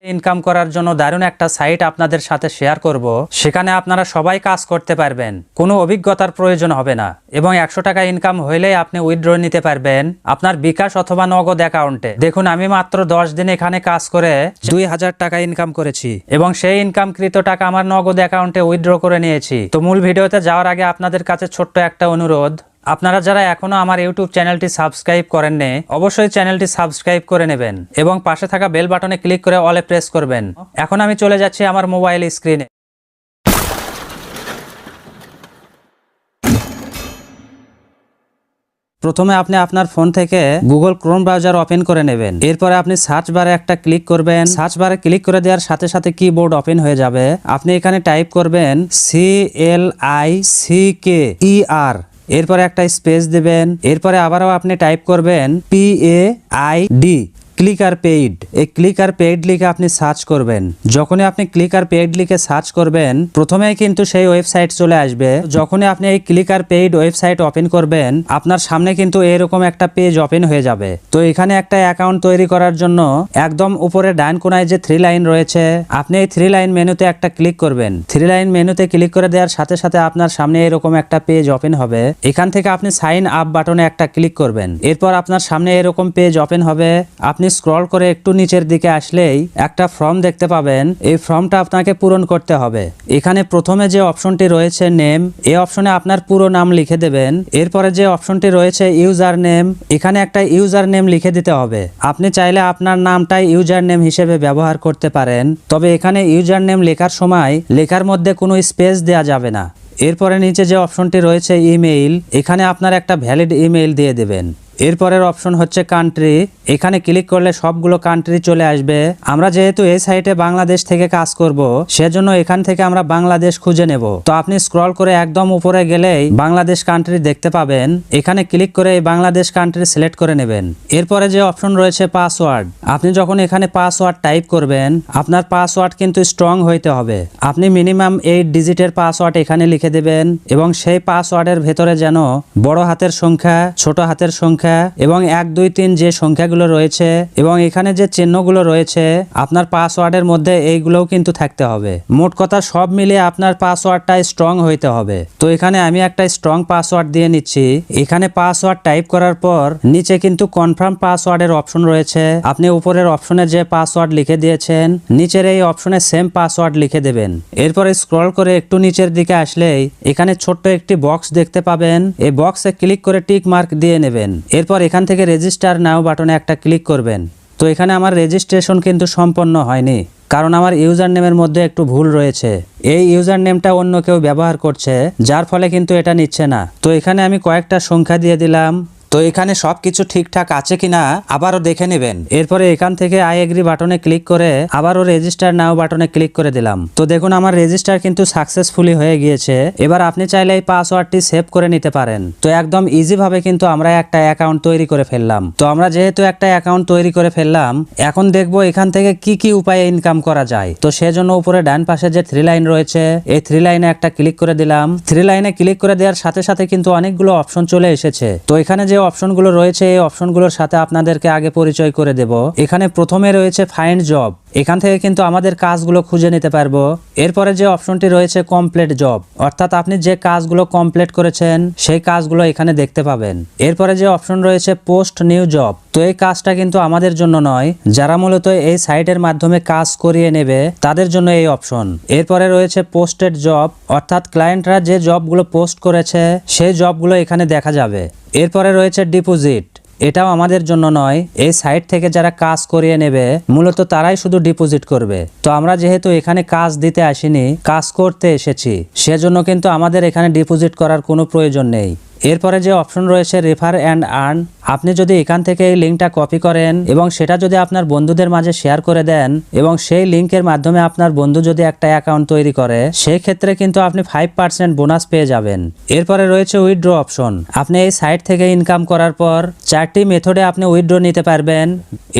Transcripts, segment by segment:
Income করার জন্য দারুণ একটা সাইট আপনাদের সাথে শেয়ার করব। সেখানে আপনারা সবাই কাজ করতে পারবেন, কোনো অভিজ্ঞতার প্রয়োজন হবে না এবং 100 টাকা ইনকাম হইলেই আপনি উইথড্র নিতে পারবেন আপনার বিকাশ অথবা নগদ অ্যাকাউন্টে। দেখুন, আমি মাত্র 10 দিন এখানে কাজ করে 2000 টাকা ইনকাম করেছি এবং সেই ইনকামকৃত টাকা আমার নগদ অ্যাকাউন্টে উইথড্র করে নিয়েছি। তো মূল ভিডিওতে যাওয়ার আগে আপনাদের কাছে ছোট্ট একটা অনুরোধ, আপনারা যারা এখনো আমার ইউটিউব চ্যানেলটি সাবস্ক্রাইব করেননি অবশ্যই চ্যানেলটি সাবস্ক্রাইব করে নেবেন এবং পাশে থাকা বেল বাটনে ক্লিক করে অলে প্রেস করবেন। এখন আমি চলে যাচ্ছি আমার মোবাইল স্ক্রিনে। প্রথমে আপনি আপনার ফোন থেকে গুগল ক্রোম ব্রাউজার ওপেন করে নেবেন। এরপরে আপনি সার্চ বারে একটা ক্লিক করবেন। সার্চ বারে ক্লিক করে দেওয়ার সাথে সাথে কিবোর্ড ওপেন হয়ে যাবে। আপনি এখানে টাইপ করবেন CLICKER, এরপরে একটা স্পেস দিবেন। এরপরে আবারও আপনি টাইপ করবেন PAID, ক্লিকার পেইড। এই ক্লিকার পেইড লিখে আপনি সার্চ করবেন। যখনই আপনি ক্লিকার পেইড লিখে সার্চ করবেন প্রথমেই কিন্তু সেই ওয়েবসাইট চলে আসবে। যখনই আপনি এই ক্লিকার পেইড ওয়েবসাইট ওপেন করবেন আপনার সামনে কিন্তু এরকম একটা পেজ ওপেন হয়ে যাবে। তো এখানে একটা অ্যাকাউন্ট তৈরি করার জন্য একদম উপরে ডান কোনায় যে 3 লাইন রয়েছে আপনি এই 3 লাইন মেনুতে একটা ক্লিক করবেন। 3 লাইন মেনুতে ক্লিক করে দেওয়ার সাথে সাথে আপনার সামনে এরকম একটা পেজ ওপেন হবে। এখান থেকে আপনি সাইন আপ বাটনে একটা ক্লিক করবেন। এরপর আপনার সামনে এরকম পেজ ওপেন হবে। আপনি স্ক্রল করে একটু নিচের দিকে আসলেই একটা ফর্ম দেখতে পাবেন। এই ফর্মটা আপনাকে পূরণ করতে হবে। এখানে প্রথমে যে অপশনটি রয়েছে নেম, এই অপশনে আপনার পুরো নাম লিখে দেবেন। এরপরে যে অপশনটি রয়েছে ইউজার নেম, এখানে একটা ইউজার নেম লিখে দিতে হবে। আপনি চাইলে আপনার নামটাই ইউজার নেম হিসেবে ব্যবহার করতে পারেন, তবে এখানে ইউজার নেম লেখার সময় লেখার মধ্যে কোনো স্পেস দেওয়া যাবে না। এরপরে নিচে যে অপশনটি রয়েছে ইমেইল, এখানে আপনার একটা ভ্যালিড ইমেইল দিয়ে দেবেন। এরপরের অপশন হচ্ছে কান্ট্রি, এখানে ক্লিক করলে সবগুলো কান্ট্রি চলে আসবে। আমরা যেহেতু এই সাইটে বাংলাদেশ থেকে কাজ করব সেজন্য এখান থেকে আমরা বাংলাদেশ খুঁজে নেব। তো আপনি স্ক্রল করে একদম উপরে গেলেই বাংলাদেশ কান্ট্রি দেখতে পাবেন। এখানে ক্লিক করে এই বাংলাদেশ কান্ট্রি সিলেক্ট করে নেবেন। এরপরে যে অপশন রয়েছে পাসওয়ার্ড, আপনি যখন এখানে পাসওয়ার্ড টাইপ করবেন আপনার পাসওয়ার্ড কিন্তু স্ট্রং হইতে হবে। আপনি মিনিমাম 8 ডিজিটের পাসওয়ার্ড এখানে লিখে দেবেন এবং সেই পাসওয়ার্ডের ভেতরে যেন বড় হাতের সংখ্যা, ছোট হাতের সংখ্যা এবং 1 2 3 যে সংখ্যাগুলো রয়েছে এবং এখানে যে চিহ্নগুলো রয়েছে আপনার পাসওয়ার্ডের মধ্যে এইগুলোও কিন্তু থাকতে হবে। মোট কথা সব মিলিয়ে আপনার পাসওয়ার্ডটা স্ট্রং হইতে হবে। তো এখানে আমি একটা স্ট্রং পাসওয়ার্ড দিয়ে নিচ্ছি। এখানে পাসওয়ার্ড টাইপ করার পর নিচে কিন্তু কনফার্ম পাসওয়ার্ডের অপশন রয়েছে। আপনি উপরের অপশনে যে পাসওয়ার্ড লিখে দিয়েছেন নিচের এই অপশনে সেম পাসওয়ার্ড লিখে দেবেন। এরপরে স্ক্রল করে একটু নিচের দিকে আসলেই এখানে ছোট্ট একটি বক্স দেখতে পাবেন। এই বক্সে ক্লিক করে টিক মার্ক দিয়ে নেবেন। এরপর এখান থেকে রেজিস্টার নাও বাটনে একটা ক্লিক করবেন। তো এখানে আমার রেজিস্ট্রেশন কিন্তু সম্পন্ন হয়নি, কারণ আমার ইউজার নেমের মধ্যে একটু ভুল রয়েছে। এই ইউজার নেমটা অন্য কেউ ব্যবহার করছে, যার ফলে কিন্তু এটা নিচ্ছে না। তো এখানে আমি কয়েকটা সংখ্যা দিয়ে দিলাম। তো এখানে সবকিছু ঠিকঠাক আছে কিনা আবারও দেখে নেবেন। এরপরে এখান থেকে আই এগ্রি বাটনে ক্লিক করে আবারও রেজিস্টার নাও বাটনে ক্লিক করে দিলাম। তো দেখুন আমার রেজিস্টার কিন্তু সাকসেসফুলি হয়ে গিয়েছে। এবার আপনি চাইলে এই পাসওয়ার্ডটি সেভ করে নিতে পারেন। তো একদম ইজি ভাবে কিন্তু আমরা একটা অ্যাকাউন্ট তৈরি করে ফেললাম। তো আমরা যেহেতু একটা অ্যাকাউন্ট তৈরি করে ফেললাম এখন দেখবো এখান থেকে কি কি উপায়ে ইনকাম করা যায়। তো সেজন্য উপরে ডান পাশে যে 3 লাইন রয়েছে এই 3 লাইনে একটা ক্লিক করে দিলাম। 3 লাইনে ক্লিক করে দেওয়ার সাথে সাথে কিন্তু অনেকগুলো অপশন চলে এসেছে। তো এখানে যে অপশনগুলো রয়েছে এই অপশনগুলোর সাথে আপনাদেরকে আগে পরিচয় করে দেব। এখানে প্রথমে রয়েছে ফাইন্ড জব, এখান থেকে কিন্তু আমাদের কাজগুলো খুঁজে নিতে পারবো। এরপরে যে অপশনটি রয়েছে কমপ্লিট জব, অর্থাৎ আপনি যে কাজগুলো কমপ্লিট করেছেন সেই কাজগুলো এখানে দেখতে পাবেন। এরপরে যে অপশন রয়েছে পোস্ট নিউ জব, তো এই কাজটা কিন্তু আমাদের জন্য নয়, যারা মূলত এই সাইটের মাধ্যমে কাজ করিয়ে নেবে তাদের জন্য এই অপশন। এরপরে রয়েছে পোস্টেড জব, অর্থাৎ ক্লায়েন্টরা যে জবগুলো পোস্ট করেছে সেই জবগুলো এখানে দেখা যাবে। এরপরে রয়েছে ডিপোজিট, এটাও আমাদের জন্য নয়, এই সাইট থেকে যারা কাজ করিয়ে নেবে মূলত তারাই শুধু ডিপোজিট করবে। তো আমরা যেহেতু এখানে কাজ দিতে আসিনি, কাজ করতে এসেছি, সেজন্য কিন্তু আমাদের এখানে ডিপোজিট করার কোনো প্রয়োজন নেই। এরপরে যে অপশন রয়েছে রেফার অ্যান্ড আর্ন, আপনি যদি এখান থেকে এই লিঙ্কটা কপি করেন এবং সেটা যদি আপনার বন্ধুদের মাঝে শেয়ার করে দেন এবং সেই লিঙ্কের মাধ্যমে আপনার বন্ধু যদি একটা অ্যাকাউন্ট তৈরি করে সেই ক্ষেত্রে কিন্তু আপনি 5% বোনাস পেয়ে যাবেন। এরপরে রয়েছে উইথড্র অপশন, আপনি এই সাইট থেকে ইনকাম করার পর 4টি মেথডে আপনি উইথড্র নিতে পারবেন।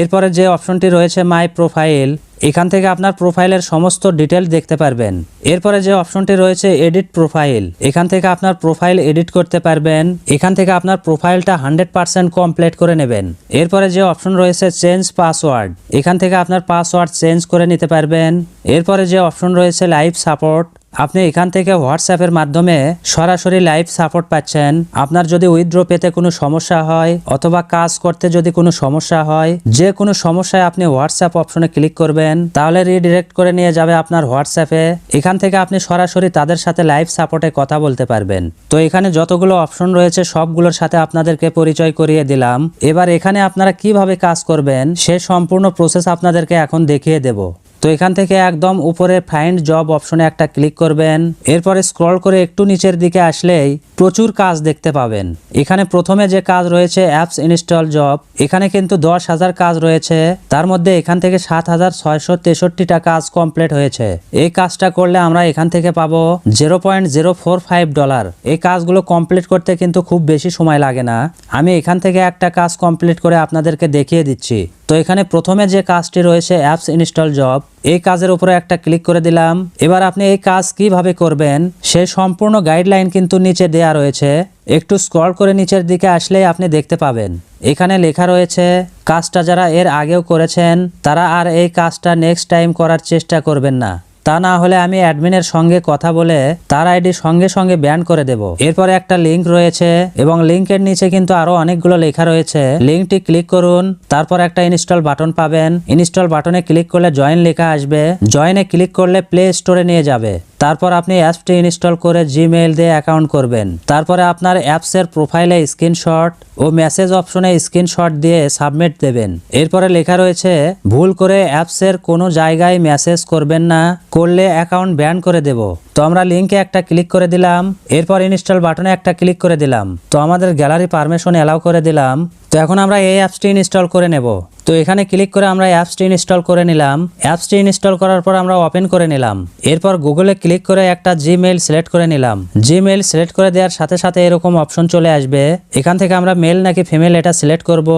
এরপরে যে অপশনটি রয়েছে মাই প্রোফাইল, এখান থেকে আপনার প্রোফাইলের সমস্ত ডিটেল দেখতে পারবেন। এরপরে যে অপশনটি রয়েছে এডিট প্রোফাইল, এখান থেকে আপনার প্রোফাইল এডিট করতে পারবেন। এখান থেকে আপনার প্রোফাইলটা 100% কমপ্লিট করে নেবেন। এরপরে যে অপশন রয়েছে চেঞ্জ পাসওয়ার্ড, এখান থেকে আপনার পাসওয়ার্ড চেঞ্জ করে নিতে পারবেন। এরপরে যে অপশন রয়েছে লাইভ সাপোর্ট, আপনি এখান থেকে হোয়াটসঅ্যাপের মাধ্যমে সরাসরি লাইভ সাপোর্ট পাচ্ছেন। আপনার যদি উইথড্র পেতে কোনো সমস্যা হয় অথবা কাজ করতে যদি কোনো সমস্যা হয়, যে কোনো সমস্যায় আপনি হোয়াটসঅ্যাপ অপশনে ক্লিক করবেন, তাহলে রিডিরেক্ট করে নিয়ে যাবে আপনার হোয়াটসঅ্যাপে। এখান থেকে আপনি সরাসরি তাদের সাথে লাইভ সাপোর্টে কথা বলতে পারবেন। তো এখানে যতগুলো অপশন রয়েছে সবগুলোর সাথে আপনাদেরকে পরিচয় করিয়ে দিলাম। এবার এখানে আপনারা কিভাবে কাজ করবেন সে সম্পূর্ণ প্রসেস আপনাদেরকে এখন দেখিয়ে দেব। তো এখান থেকে একদম উপরে ফাইন্ড জব অপশনে একটা ক্লিক করবেন। এরপরে স্ক্রল করে একটু নিচের দিকে আসলেই প্রচুর কাজ দেখতে পাবেন। এখানে প্রথমে যে কাজ রয়েছে অ্যাপস ইনস্টল জব, এখানে কিন্তু 10,000 কাজ রয়েছে। তার মধ্যে এখান থেকে 7,663টা কাজ কমপ্লিট হয়েছে। এই কাজটা করলে আমরা এখান থেকে পাবো $0.045। এই কাজগুলো কমপ্লিট করতে কিন্তু খুব বেশি সময় লাগে না। আমি এখান থেকে একটা কাজ কমপ্লিট করে আপনাদেরকে দেখিয়ে দিচ্ছি। তো এখানে প্রথমে যে কাজটি রয়েছে অ্যাপস ইনস্টল জব, এই কাজের উপরে একটা ক্লিক করে দিলাম। এবার আপনি এই কাজ কিভাবে করবেন সেই সম্পূর্ণ গাইডলাইন কিন্তু নিচে দেয়া রয়েছে। একটু স্ক্রল করে নিচের দিকে আসলেই আপনি দেখতে পাবেন এখানে লেখা রয়েছে কাজটা যারা এর আগেও করেছেন তারা আর এই কাজটা নেক্সট টাইম করার চেষ্টা করবেন না, তা না হলে আমি অ্যাডমিনের সঙ্গে কথা বলে তার আইডি সঙ্গে সঙ্গে ব্যান করে দেব। এরপরে একটা লিংক রয়েছে এবং লিংকের নিচে কিন্তু আরো অনেকগুলো লেখা রয়েছে। লিংকটি ক্লিক করুন, তারপর একটা ইনস্টল বাটন পাবেন। ইনস্টল বাটনে ক্লিক করলে জয়েন লেখা আসবে। জয়েনে ক্লিক করলে প্লে স্টোরে নিয়ে যাবে। তারপর আপনি অ্যাপসটি ইনস্টল করে জিমেইল দিয়ে অ্যাকাউন্ট করবেন। তারপরে আপনার অ্যাপসের প্রোফাইলে স্ক্রিনশট ও মেসেজ অপশনে স্ক্রিনশট দিয়ে সাবমিট দেবেন। এরপরে লেখা রয়েছে ভুল করে অ্যাপসের কোনো জায়গায় মেসেজ করবেন না, করলে অ্যাকাউন্ট ব্যান করে দেব। তো আমরা লিংকে একটা ক্লিক করে দিলাম। এরপর ইনস্টল বাটনে একটা ক্লিক করে দিলাম। তো আমাদের গ্যালারি পারমিশন অ্যালাউ করে দিলাম। তো এখন আমরা এই অ্যাপসটি ইনস্টল করে নেব। তো এখানে ক্লিক করে আমরা অ্যাপসটি ইনস্টল করে নিলাম। অ্যাপসটি ইনস্টল করার পর আমরা ওপেন করে নিলাম। এরপর গুগলে ক্লিক করে একটা জিমেইল সিলেক্ট করে নিলাম। জিমেইল সিলেক্ট করে দেওয়ার সাথে সাথে এরকম অপশন চলে আসবে। এখান থেকে আমরা মেল নাকি ফিমেল এটা সিলেক্ট করব।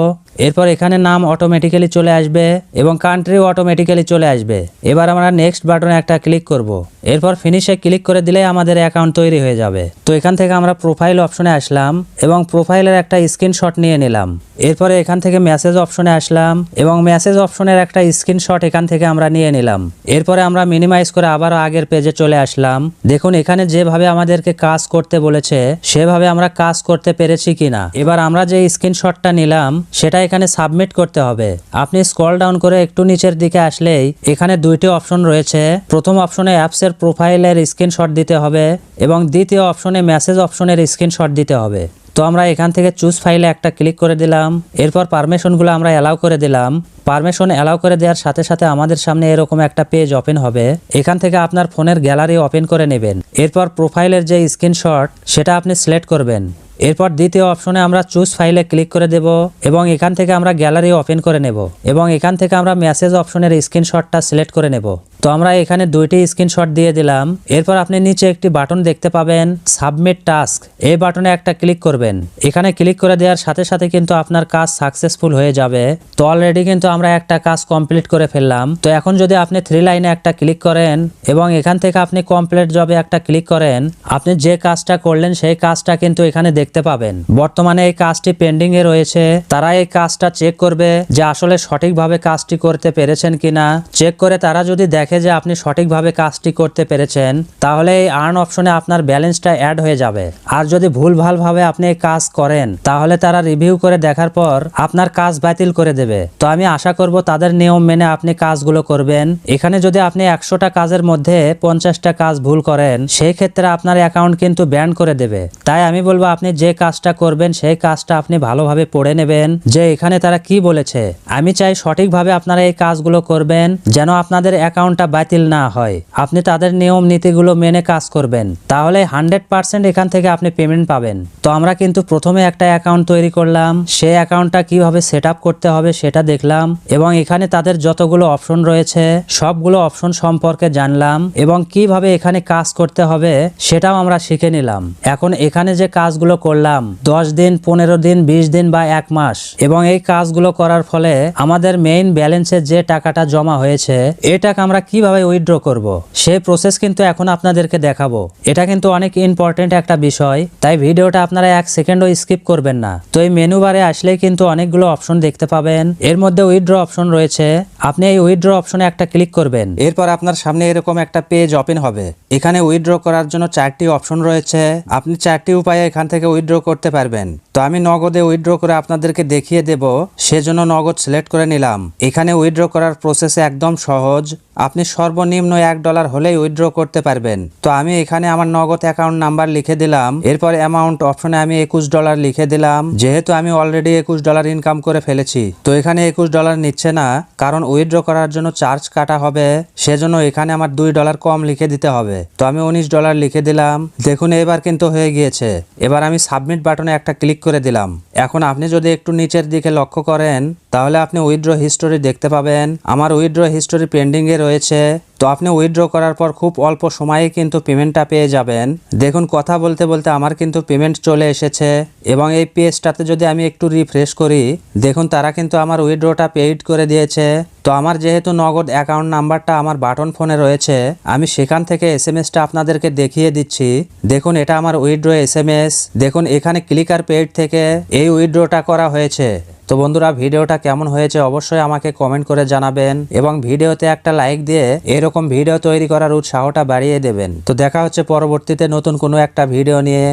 এরপর এখানে নাম অটোমেটিক্যালি চলে আসবে এবং কান্ট্রি অটোমেটিক্যালি চলে আসবে। এবার আমরা নেক্সট বাটনে একটা ক্লিক করব। এরপর ফিনিশে ক্লিক করে দিলে আমাদের অ্যাকাউন্ট তৈরি হয়ে যাবে। তো এখান থেকে আমরা প্রোফাইল অপশনে আসলাম এবং প্রোফাইলের একটা স্ক্রিনশট নিয়ে নিলাম। এরপরে এখান থেকে মেসেজ অপশনে আসলাম এবং মেসেজ অপশনের একটা স্ক্রিনশট এখান থেকে আমরা নিয়ে নিলাম। এরপরে আমরা মিনিমাইজ করে আবারও আগের পেজে চলে আসলাম। দেখুন এখানে যেভাবে আমাদেরকে কাজ করতে বলেছে সেভাবে আমরা কাজ করতে পেরেছি কিনা। এবার আমরা যে স্ক্রিনশটটা নিলাম সেটা এখানে সাবমিট করতে হবে। আপনি স্ক্রল ডাউন করে একটু নিচের দিকে আসলেই এখানে দুইটি অপশন রয়েছে। প্রথম অপশনে অ্যাপসের প্রোফাইলের স্ক্রিনশট দিতে হবে এবং দ্বিতীয় অপশনে মেসেজ অপশনের স্ক্রিনশট দিতে হবে। তো আমরা এখান থেকে চুজ ফাইলে একটা ক্লিক করে দিলাম। এরপর পারমিশনগুলো আমরা অ্যালাউ করে দিলাম। পারমিশন অ্যালাউ করে দেওয়ার সাথে সাথে আমাদের সামনে এরকম একটা পেজ ওপেন হবে। এখান থেকে আপনার ফোনের গ্যালারি ওপেন করে নেবেন। এরপর প্রোফাইলের যে স্ক্রিনশট সেটা আপনি সিলেক্ট করবেন। এরপর দ্বিতীয় অপশনে আমরা চুজ ফাইলে ক্লিক করে দেব এবং এখান থেকে আমরা গ্যালারি ওপেন করে নেব এবং এখান থেকে আমরা মেসেজ অপশনের স্ক্রিনশটটা সিলেক্ট করে নেব। তো আমরা এখানে দুইটি স্ক্রিনশট দিয়ে দিলাম। এরপর আপনি নিচে একটি বাটন দেখতে পাবেন সাবমিট টাস্ক, এই বাটনে একটা ক্লিক করবেন। এখানে ক্লিক করে দেওয়ার সাথে সাথে কিন্তু আপনার কাজ সাকসেসফুল হয়ে যাবে। তো অলরেডি কিন্তু আমরা একটা কাজ কমপ্লিট করে ফেললাম। তো এখন যদি আপনি 3 লাইনে একটা ক্লিক করেন এবং এখান থেকে আপনি কমপ্লিট জবে একটা ক্লিক করেন, আপনি যে কাজটা করলেন সেই কাজটা কিন্তু এখানে দেখতে পাবেন। বর্তমানে এই কাজটি পেন্ডিং এ রয়েছে। তারা এই কাজটা চেক করবে যে আসলে সঠিকভাবে কাজটি করতে পেরেছেন কিনা। চেক করে তারা যদি দেখে যে আপনি সঠিকভাবে কাজটি করতে পেরেছেন তাহলে এই আর্ন অপশনে আপনার ব্যালেন্সটা অ্যাড হয়ে যাবে। আর যদি ভুলভালভাবে আপনি এই কাজ করেন তাহলে তারা রিভিউ করে দেখার পর আপনার কাজ বাতিল করে দেবে। তো আমি আশা করব তাদের নিয়ম মেনে আপনি কাজগুলো করবেন। এখানে যদি আপনি 100টা কাজের মধ্যে 50টা কাজ ভুল করেন সেই ক্ষেত্রে আপনার অ্যাকাউন্ট কিন্তু ব্যান করে দেবে। তাই আমি বলবো আপনি যে কাজটা করবেন সেই কাজটা আপনি ভালোভাবে পড়ে নেবেন যে এখানে তারা কি বলেছে। আমি চাই সঠিকভাবে আপনারা এই কাজগুলো করবেন যেন আপনাদের অ্যাকাউন্ট অ্যাকাউন্টটা বাতিল না হয়। আপনি তাদের নিয়ম নীতিগুলো মেনে কাজ করবেন, তাহলে 100% এখান থেকে আপনি পেমেন্ট পাবেন। তো আমরা কিন্তু প্রথমে একটা অ্যাকাউন্ট তৈরি করলাম, সেই অ্যাকাউন্টটা কিভাবে সেট আপ করতে হবে সেটা দেখলাম, এবং এখানে তাদের যতগুলো অপশন রয়েছে সবগুলো অপশন সম্পর্কে জানলাম, এবং কিভাবে এখানে কাজ করতে হবে সেটাও আমরা শিখে নিলাম। এখন এখানে যে কাজগুলো করলাম 10 দিন, 15 দিন, 20 দিন বা 1 মাস, এবং এই কাজগুলো করার ফলে আমাদের মেইন ব্যালেন্সে যে টাকাটা জমা হয়েছে এই টাকা আমরা কিভাবে উইথড্র করব সেই প্রসেস কিন্তু এখন আপনাদেরকে দেখাবো। এটা কিন্তু অনেক ইম্পর্টেন্ট একটা বিষয়, তাই ভিডিওটা আপনারা 1 সেকেন্ডও স্কিপ করবেন না। তো এই মেনু বারে আসলেই কিন্তু অনেকগুলো অপশন দেখতে পাবেন, এর মধ্যে উইথড্র অপশন রয়েছে। আপনি এই উইথড্র অপশনে একটা ক্লিক করবেন, এরপর আপনার সামনে এরকম একটা পেজ ওপেন হবে। এখানে উইথড্র করার জন্য 4টি অপশন রয়েছে, আপনি 4টি উপায়ে এখান থেকে উইথড্র করতে পারবেন। তো আমি নগদে উইথড্র করে আপনাদেরকে দেখিয়ে দেব, সেজন্য নগদ সিলেক্ট করে নিলাম। এখানে উইথড্র করার প্রসেস একদম সহজ, আপনি সর্বনিম্ন $1 হলেই উইথড্র করতে পারবেন। তো আমি এখানে আমার নগদ অ্যাকাউন্ট নাম্বার লিখে দিলাম, এরপর অ্যামাউন্ট অপশনে আমি $21 লিখে দিলাম, যেহেতু আমি অলরেডি $21 ইনকাম করে ফেলেছি। তো এখানে $21 নিচ্ছে না, কারণ উইথড্র করার জন্য চার্জ কাটা হবে, সেজন্য এখানে আমার $2 কম লিখে দিতে হবে। তো আমি $19 লিখে দিলাম। দেখুন এবার কিন্তু হয়ে গিয়েছে। এবার আমি সাবমিট বাটনে একটা ক্লিক করে দিলাম। এখন আপনি যদি একটু নিচের দিকে লক্ষ্য করেন তাহলে আপনি উইথড্র হিস্টোরি দেখতে পাবেন। আমার উইথড্র হিস্টোরি পেন্ডিং এ রয়েছে। তো আপনি উইথড্র করার পর খুব অল্প সময়ে কিন্তু পেমেন্টটা পেয়ে যাবেন। দেখুন কথা বলতে বলতে আমার কিন্তু পেমেন্ট চলে এসেছে, এবং এই পেজটাতে যদি আমি একটু রিফ্রেশ করি দেখুন তারা কিন্তু আমার উইথড্রটা পেইড করে দিয়েছে। তো আমার যেহেতু নগদ অ্যাকাউন্ট নাম্বারটা আমার বাটন ফোনে রয়েছে, আমি সেখান থেকে এসএমএসটা আপনাদেরকে দেখিয়ে দিচ্ছি। দেখুন এটা আমার উইথড্র এসএমএস। দেখুন এখানে ক্লিকার পেইড থেকে এই উইথড্রটা করা হয়েছে। তো বন্ধুরা ভিডিওটা কেমন হয়েছে অবশ্যই আমাকে কমেন্ট করে জানাবেন, এবং ভিডিওতে একটা লাইক দিয়ে এরকম ভিডিও তৈরি করার উৎসাহটা বাড়িয়ে দেবেন। তো দেখা হচ্ছে পরবর্তীতে নতুন কোনো একটা ভিডিও নিয়ে।